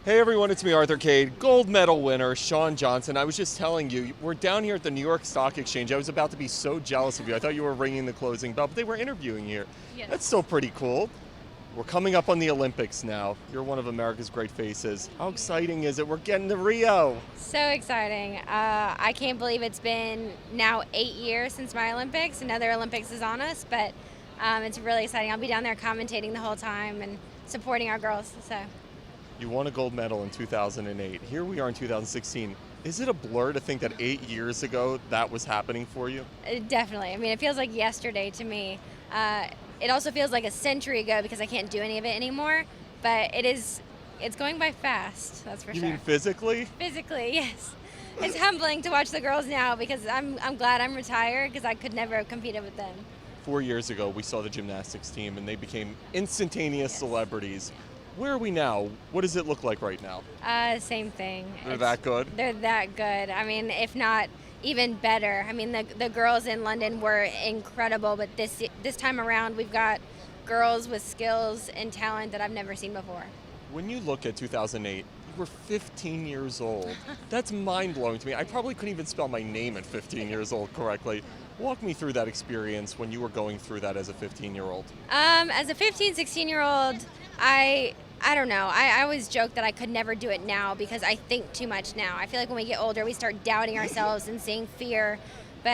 Hey everyone, it's me, Arthur Kade, gold medal winner, Shawn Johnson. I was just telling you, we're down here at the New York Stock Exchange. I was about to be so jealous of you. I thought you were ringing the closing bell, but they were interviewing you here. Yes. That's still pretty cool. We're coming up on the Olympics now. You're one of America's great faces. How exciting is it? We're getting to Rio. So exciting. I can't believe it's been now 8 years since my Olympics. Another Olympics is on us, but it's really exciting. I'll be down there commentating the whole time and supporting our girls. So. You won a gold medal in 2008. Here we are in 2016. Is it a blur to think that 8 years ago that was happening for you? Definitely. I mean, it feels like yesterday to me. It also feels like a century ago because I can't do any of it anymore. But it's going by fast, that's for sure. You mean physically? Physically, yes. It's humbling to watch the girls now because I'm glad I'm retired because I could never have competed with them. 4 years ago, we saw the gymnastics team and they became instantaneous celebrities. Where are we now? What does it look like right now? Same thing. They're that good? They're that good. I mean, if not even better. I mean, the girls in London were incredible, but this time around, we've got girls with skills and talent that I've never seen before. When you look at 2008, you were 15 years old. That's mind-blowing to me. I probably couldn't even spell my name at 15 years old correctly. Walk me through that experience when you were going through that as a 15-year-old. As a 15, 16-year-old, I don't know. I always joke that I could never do it now because I think too much now. I feel like when we get older, we start doubting ourselves and seeing fear. But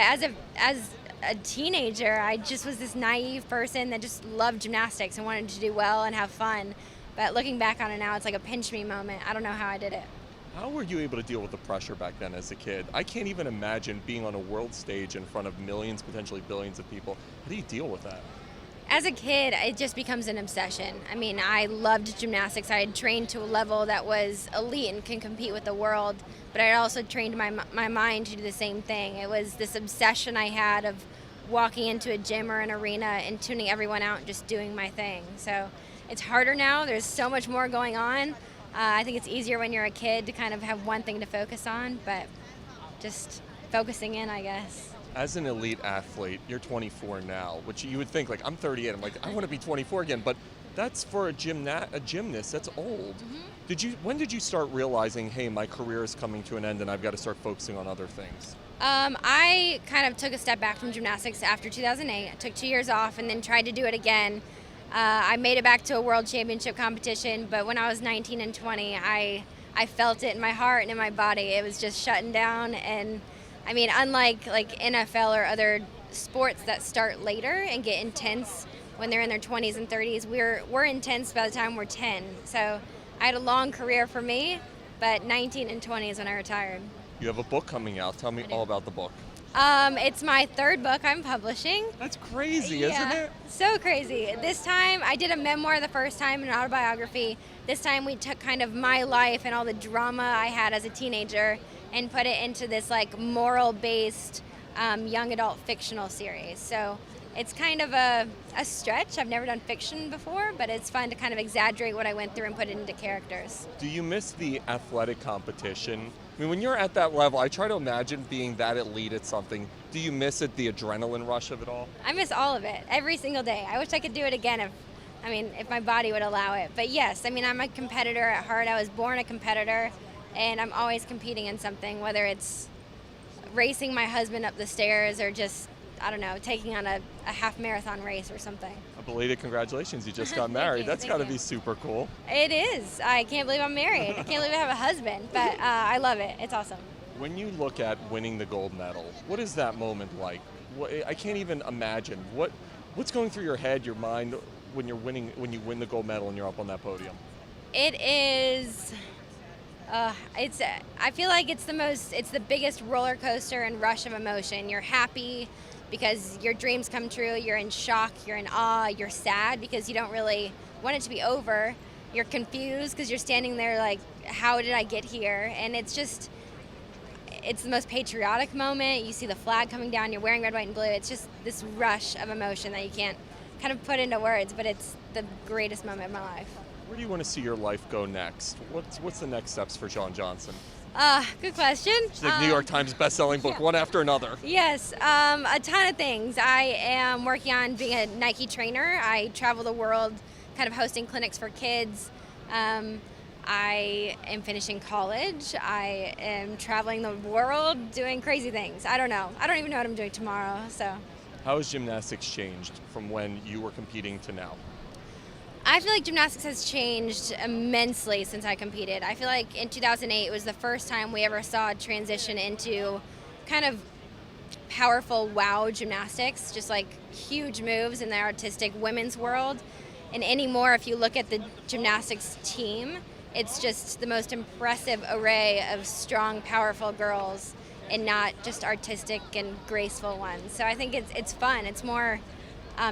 as a teenager, I just was this naive person that just loved gymnastics and wanted to do well and have fun. But looking back on it now, it's like a pinch me moment. I don't know how I did it. How were you able to deal with the pressure back then as a kid? I can't even imagine being on a world stage in front of millions, potentially billions of people. How do you deal with that? As a kid, it just becomes an obsession. I mean, I loved gymnastics. I had trained to a level that was elite and can compete with the world, but I also trained my mind to do the same thing. It was this obsession I had of walking into a gym or an arena and tuning everyone out and just doing my thing. So it's harder now. There's so much more going on. I think it's easier when you're a kid to kind of have one thing to focus on, but just focusing in, I guess. As an elite athlete, you're 24 now, which you would think, like, I'm 38. I'm like, I want to be 24 again. But that's for a gymnast, that's old. Mm-hmm. When did you start realizing, hey, my career is coming to an end and I've got to start focusing on other things? I kind of took a step back from gymnastics after 2008. I took 2 years off and then tried to do it again. I made it back to a world championship competition, but when I was 19 and 20, I felt it in my heart and in my body. It was just shutting down. And I mean, unlike like NFL or other sports that start later and get intense when they're in their 20s and 30s, we're intense by the time we're 10. So I had a long career for me, but 19 and 20 is when I retired. You have a book coming out. Tell me all about the book. It's my third book I'm publishing. That's crazy, isn't it? So crazy. This time, I did a memoir the first time, an autobiography. This time we took kind of my life and all the drama I had as a teenager and put it into this like moral-based young adult fictional series. So it's kind of a stretch. I've never done fiction before, but it's fun to kind of exaggerate what I went through and put it into characters. Do you miss the athletic competition? I mean, when you're at that level, I try to imagine being that elite at something. Do you miss it, the adrenaline rush of it all? I miss all of it, every single day. I wish I could do it again if my body would allow it. But yes, I mean, I'm a competitor at heart. I was born a competitor, and I'm always competing in something, whether it's racing my husband up the stairs or just, I don't know, taking on a half marathon race or something. A belated congratulations, you just got married. That's got to be super cool. It is. I can't believe I'm married. I can't believe I have a husband, but I love it. It's awesome. When you look at winning the gold medal, what is that moment like? I can't even imagine. What's going through your head, your mind, when you win the gold medal and you're up on that podium? It is. I feel like it's the biggest roller coaster and rush of emotion. You're happy because your dreams come true. You're in shock. You're in awe. You're sad because you don't really want it to be over. You're confused because you're standing there like, how did I get here? And it's the most patriotic moment. You see the flag coming down. You're wearing red, white, and blue. It's just this rush of emotion that you can't kind of put into words, but it's the greatest moment of my life. Where do you want to see your life go next? What's the next steps for Shawn Johnson? Good question. It's like New York Times best-selling book, one after another. Yes, a ton of things. I am working on being a Nike trainer. I travel the world kind of hosting clinics for kids. I am finishing college. I am traveling the world doing crazy things. I don't know. I don't even know what I'm doing tomorrow. So How has gymnastics changed from when you were competing to now? I feel like gymnastics has changed immensely since I competed. I feel like in 2008 it was the first time we ever saw a transition into kind of powerful wow gymnastics, just like huge moves in the artistic women's world. And anymore, if you look at the gymnastics team, it's just the most impressive array of strong, powerful girls and not just artistic and graceful ones. So I think it's fun. It's more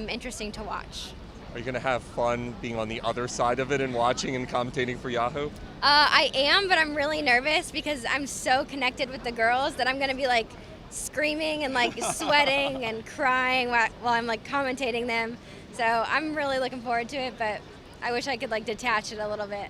interesting to watch. Are you going to have fun being on the other side of it and watching and commentating for Yahoo? I am, but I'm really nervous because I'm so connected with the girls that I'm going to be like screaming and like sweating and crying while I'm like commentating them. So I'm really looking forward to it, but I wish I could like detach it a little bit.